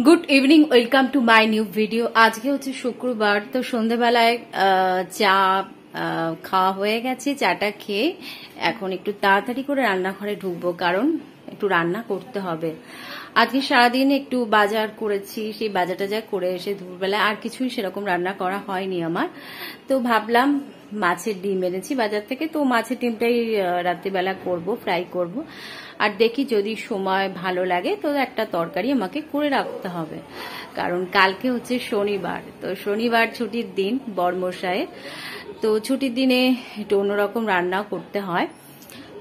Good evening, welcome to my new video. আজকে হচ্ছে শুক্রবার, তো সন্ধ্যেবেলায় চা খাওয়া হয়ে গেছে। চাটা খেয়ে এখন একটু তাড়াতাড়ি করে রান্নাঘরে ঢুকবো, কারণ একটু রান্না করতে হবে। আজকে সারাদিন একটু বাজার করেছি, সেই বাজার টাজার করে এসে দুপুরবেলায় আর কিছুই সেরকম রান্না করা হয়নি আমার। তো ভাবলাম মাছের ডিম এনেছি বাজার থেকে, তো মাছের ডিমটাই রাত্রিবেলা করব, ফ্রাই করব। আর দেখি যদি সময় ভালো লাগে তো একটা তরকারি আমাকে করে রাখতে হবে, কারণ কালকে হচ্ছে শনিবার। তো শনিবার ছুটির দিন বরমশাইয়ের, তো ছুটির দিনে একটু অন্যরকম রান্নাও করতে হয়।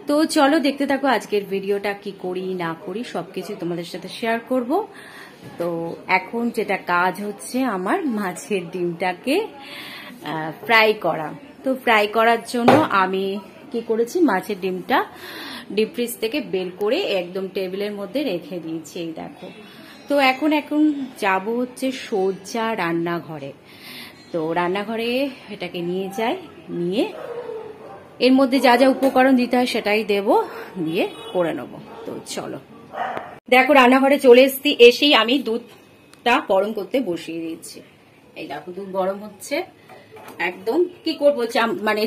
তো চলো দেখতে থাকো আজকের ভিডিওটা, কি করি না করি সবকিছু তোমাদের সাথে শেয়ার করব। তো এখন যেটা কাজ হচ্ছে আমার মাছের ডিমটাকে ফ্রাই করা। তো ফ্রাই করার জন্য আমি কি করেছি, মাছের ডিমটা ডিপ ফ্রিজ থেকে বের করে একদম টেবিলের মধ্যে রেখে দিয়েছি, এই দেখো। তো এখন যাব হচ্ছে সোজা রান্নাঘরে। তো রান্নাঘরে এটাকে নিয়ে যাই, নিয়ে এর মধ্যে যা যা উপকরণ দিতে হয় সেটাই দেব, দিয়ে করে নেব। তো চলো, দেখো রান্নাঘরে চলে এসেছি। এসেই আমি দুধটা গরম করতে বসিয়ে দিয়েছি। এই দেখো দুধ গরম হচ্ছে একদম। কি করবো, মানে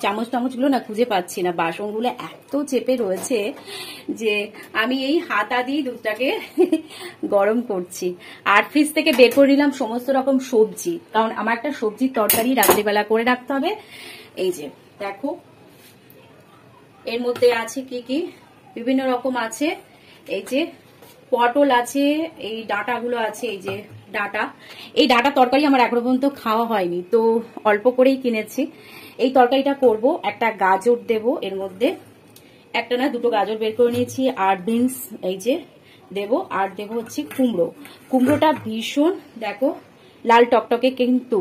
চামচ টামচগুলো না খুঁজে পাচ্ছি না, বাসনগুলো এত চেপে রয়েছে যে আমি এই হাতা দিয়ে দুধটাকে গরম করছি। আর ফ্রিজ থেকে বের করে নিলাম সমস্ত রকম সবজি, কারণ আমার একটা সবজির তরকারি রাত্রিবেলা করে রাখতে হবে। এই যে দেখো এর মধ্যে আছে কি কি, বিভিন্ন রকম আছে। এই যে পটল আছে, এই ডাঁটাগুলো আছে, এই যে ডাঁটা। এই ডাঁটা তরকারি আমার এখনো পর্যন্ত খাওয়া হয়নি, তো অল্প করেই কিনেছি। এই তরকারিটা করব। একটা গাজর দেব এর মধ্যে, একটা না দুটো গাজর বের করে নিয়েছি। আর বিনস এই যে দেব, আর দেব হচ্ছে কুমড়ো। কুমড়োটা ভীষণ দেখো লাল টকটকে, কিন্তু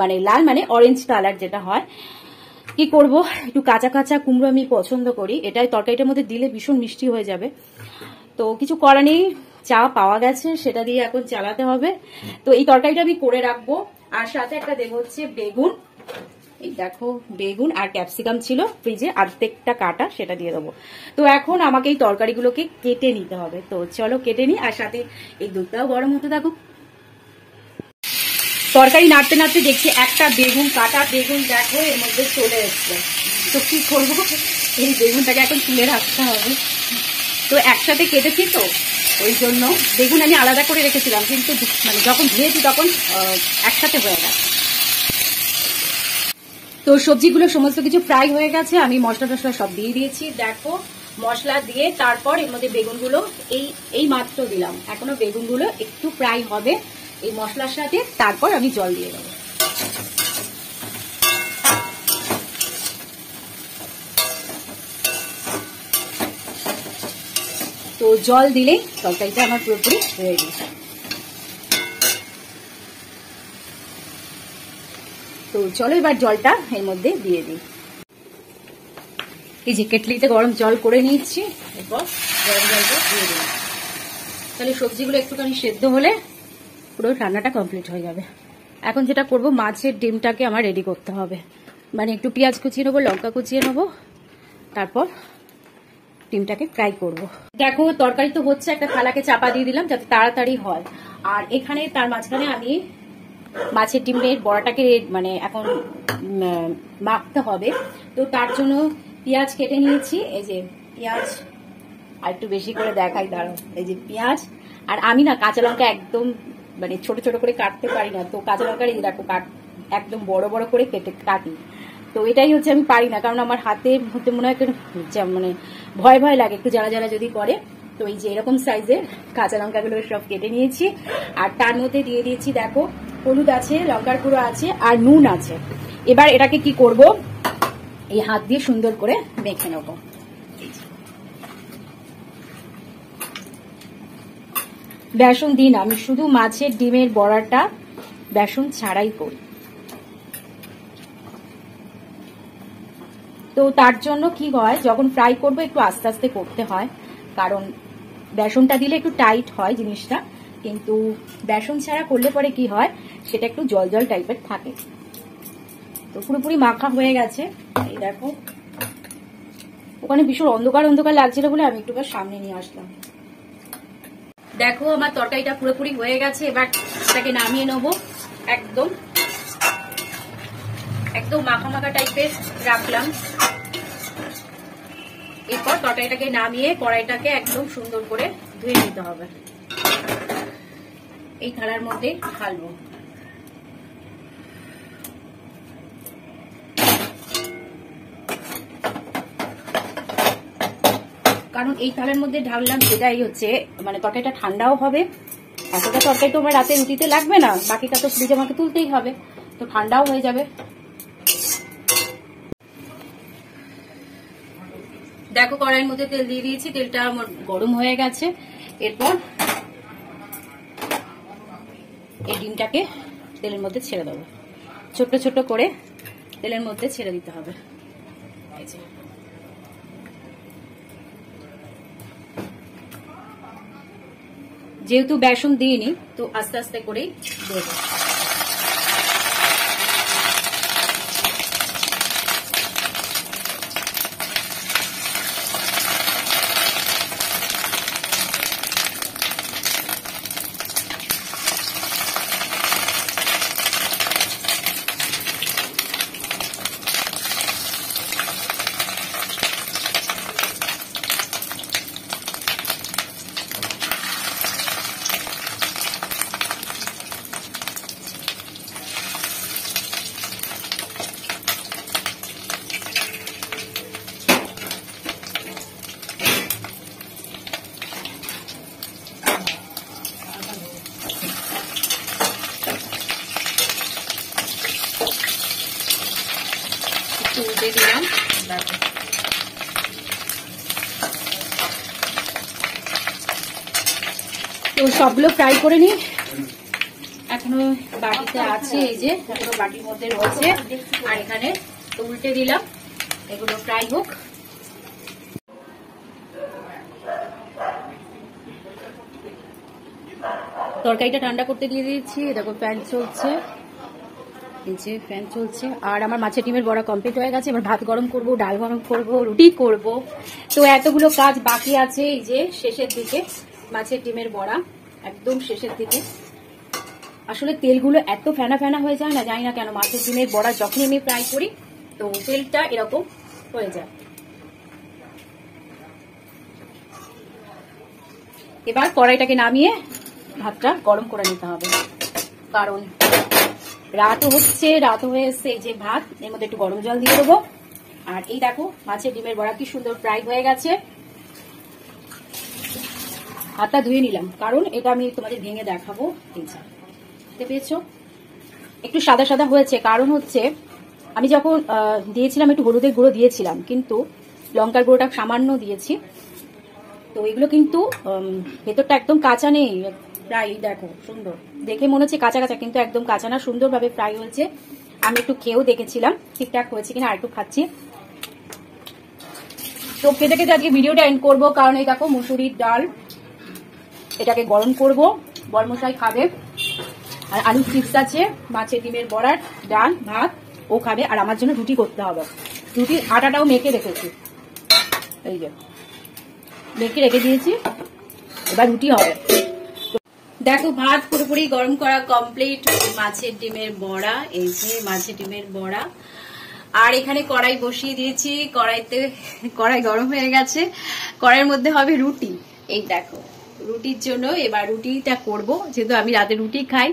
মানে লাল মানে অরেঞ্জ কালার যেটা হয়। কি করব, একটু কাঁচা কাঁচা কুমড়ো আমি পছন্দ করি, এটাই তরকারিটার মধ্যে দিলে ভীষণ মিষ্টি হয়ে যাবে। তো কিছু করা নেই, চা পাওয়া গেছে, সেটা দিয়ে এখন চালাতে হবে। তো এই তরকারিটা আমি করে রাখবো। আর সাথে একটা দেবো হচ্ছে বেগুন, এই দেখো বেগুন আর ক্যাপসিকাম ছিল ফ্রিজে অর্ধেকটা কাটা, সেটা দিয়ে দেবো। তো এখন আমাকে এই তরকারিগুলোকে কেটে নিতে হবে। তো চলো কেটে নিই, আর সাথে এই দুধটাও গরম হতে থাকুক। তরকারি নাড়তে নাড়তে দেখছি একটা বেগুন, কাটা বেগুন দেখো এর মধ্যে চলে এসছে। তো কি করবো, এই বেগুনটাকে এখন তুলে রাখতে হবে। তো একসাথে কেটেছি, তো ওই জন্য বেগুন আমি আলাদা করে রেখেছিলাম, কিন্তু মানে যখন ধুয়েছি তখন একসাথে হয়ে গেছে। তো সবজিগুলো সমস্ত কিছু ফ্রাই হয়ে গেছে, আমি মশলা টশলা সব দিয়ে দিয়েছি। দেখো মশলা দিয়ে তারপর এর মধ্যে বেগুনগুলো এই মাত্র দিলাম, এখনো বেগুনগুলো একটু ফ্রাই হবে এই মশলার সাথে, তারপর আমি জল দিয়ে দেবো। তো জল দিলেই তরকারিটা আমার পুরোপুরি হয়ে গেছে। তো চলো এবার জলটা এর মধ্যে দিয়ে দিই। এই যে কেটলিতে গরম জল করে নিচ্ছি, এরপর গরম জলটা দিয়ে দিই। তাহলে সবজিগুলো একটুখানি সেদ্ধ হলে পুরো রান্নাটা কমপ্লিট হয়ে যাবে। এখন যেটা করব, মাছের ডিমটাকে আমার রেডি করতে হবে। মানে একটু পেঁয়াজ কুচিয়ে নেবো, লঙ্কা কুচিয়ে নেবো, তারপর ডিমটাকে ফ্রাই করব। দেখো তরকারি তো হচ্ছে, একটা থালাকে চাপা দিয়ে দিলাম যাতে তাড়াতাড়ি হয়। আর এখানে তার মাঝখানে আমি মাছের ডিমের বড়াটাকে মানে এখন মাখতে হবে। তো তার জন্য পেঁয়াজ কেটে নিয়েছি, এই যে পেঁয়াজ, আর একটু বেশি করে দেখাই দাঁড়াও, এই যে পেঁয়াজ। আর আমি না কাঁচা লঙ্কা একদম মানে ছোট ছোট করে কাটতে পারি না, তো কাঁচা লঙ্কার এই দেখো একদম বড় বড় করে কাটি। তো এটাই হচ্ছে আমি পারি না, কারণ আমার হাতে হতে মনে হয় মানে ভয় ভয় লাগে একটু যারা যারা যদি করে। তো এই যে এরকম সাইজের কাঁচা লঙ্কাগুলো সব কেটে নিয়েছি। আর তার মধ্যে দিয়ে দিয়েছি দেখো হলুদ আছে, লঙ্কার গুঁড়ো আছে, আর নুন আছে। এবার এটাকে কি করব, এই হাত দিয়ে সুন্দর করে মেখে নেব। বেসন দিই না, আমি শুধু মাছের ডিমের বড়াটা বেসন ছাড়াই করি। তো তার জন্য কি হয়, যখন ফ্রাই করব একটু আস্তে আস্তে করতে হয়, কারণ বেসনটা দিলে একটু টাইট হয় জিনিসটা, কিন্তু বেসন ছাড়া করলে পরে কি হয়, সেটা একটু জল জল টাইপের থাকে। তো পুরোপুরি মাখা হয়ে গেছে, এই দেখো। ওখানে ভীষণ অন্ধকার অন্ধকার লাগছিল বলে আমি একটু সামনে নিয়ে আসলাম। দেখো আমার তরকারিটা পুরোপুরি হয়ে গেছে, এবার এটাকে নামিয়ে নেবো। একদম একদম মাখা মাখা টাইপের রাখলাম। এরপর তরকারিটাকে নামিয়ে কড়াইটাকে একদম সুন্দর করে ধুয়ে নিতে হবে। এই থালার মধ্যে ঢালবো। কারণ এই থালার মধ্যে ঢাললাম সেটাই হচ্ছে মানে তরকারিটা ঠান্ডাও হবে। এতটা তরকারি তো আমার রাতে রুটিতে লাগবে না, বাকিটা তো ফ্রিজে আমাকে তুলতেই হবে, তো ঠান্ডাও হয়ে যাবে। দেখো কড়াইয়ের মধ্যে তেল দিয়ে দিয়েছি, তেলটা আমার গরম হয়ে গেছে। এরপর এই ডিমটাকে তেলের মধ্যে ছেড়ে দেবো, ছোট্ট ছোট্ট করে তেলের মধ্যে ছেড়ে দিতে হবে। যেহেতু বেসন দিইনি তো আস্তে আস্তে করেই দেবো। উল্টে দিলাম। তো সবগুলো ফ্রাই করে নিই। এখনো বাটিতে আছে, এই যে এখনো বাটির মধ্যে রয়েছে, আর এখানে তো উল্টে দিলাম, এগুলো ফ্রাই হোক। তরকারিটা ঠান্ডা করতে দিয়ে দিয়েছি। দেখো ফ্যান চলছে, নিচে ফ্যান চলছে। আর আমার মাছের ডিমের বড়া কমপ্লিট হয়ে গেছে। এবার ভাত গরম করব, ডাল গরম করব, রুটি করব। তো এতগুলো কাজ বাকি আছে। এই যে শেষের দিকে মাছের ডিমের বড়া, একদম শেষের দিকে। আসলে তেলগুলো এত ফেনা ফেনা হয়ে যায় না, জানি না কেন। মাছের ডিমের বড়া যখনই আমি ফ্রাই করি তো তেলটা এরকম হয়ে যায়। এবার কড়াইটাকে নামিয়ে ভাতটা গরম করে নিতে হবে, কারণ রাতও হচ্ছে, রাত হয়ে এসছে। এই যে ভাত, এর মধ্যে একটু গরম জল দিয়ে দেবো। আর এই দেখো মাছের ডিমের বড়া কি সুন্দর ফ্রাই হয়ে গেছে। হাতটা ধুয়ে নিলাম, কারণ এটা আমি তোমাদের ভেঙে দেখাবো। দেখতে পেয়েছো একটু সাদা সাদা হয়েছে, কারণ হচ্ছে আমি যখন দিয়েছিলাম একটু হলুদের গুঁড়ো দিয়েছিলাম, কিন্তু লঙ্কার গুঁড়োটা সামান্য দিয়েছি। তো এগুলো কিন্তু ভেতরটা একদম কাঁচা নেই, প্রায় দেখো সুন্দর দেখে মনে হচ্ছে কাঁচা কাঁচা, কিন্তু একদম কাঁচা না, সুন্দরভাবে ফ্রাই হয়েছে। আমি একটু খেয়েও দেখেছিলাম ঠিকঠাক হয়েছে কিনা, আর একটু খাচ্ছি। তো খেতে খেতে আজকে ভিডিওটা এন্ড করবো, কারণ এই দেখো মুসুরির ডাল, এটাকে গরম করব, বরমশাই খাবে। আর আলু চিপস আছে, মাছের ডিমের বড়ার ডাল ভাত ও খাবে, আর আমার জন্য রুটি করতে হবে। রুটির আটাটাও মেখে রেখেছি, এই যে মেখে রেখে দিয়েছি, এবার রুটি হবে। দেখো ভাত পুরোপুরি গরম করা কমপ্লিট। মাছের ডিমের বড়া, এই যে মাছের ডিমের বড়া। আর এখানে কড়াই বসিয়ে দিয়েছি, কড়াই গরম হয়ে গেছে। কড়াইয়ের মধ্যে হবে রুটি। এই দেখো রুটির জন্য এবার রুটিটা করব, যেহেতু আমি রাতে রুটি খাই।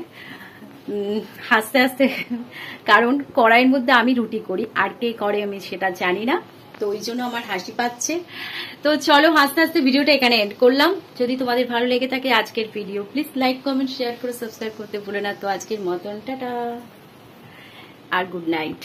হাসতে হাসতে, কারণ কড়াইয়ের মধ্যে আমি রুটি করি, আর কে করে আমি সেটা জানি না, তো ওই জন্য আমার হাসি পাচ্ছে। তো চলো হাসতে হাসতে ভিডিওটা এখানে এন্ড করলাম। যদি তোমাদের ভালো লেগে থাকে আজকের video, please like comment share করে সাবস্ক্রাইব করতে ভুলো না। তো আজকের মতন টাটা আর গুড নাইট।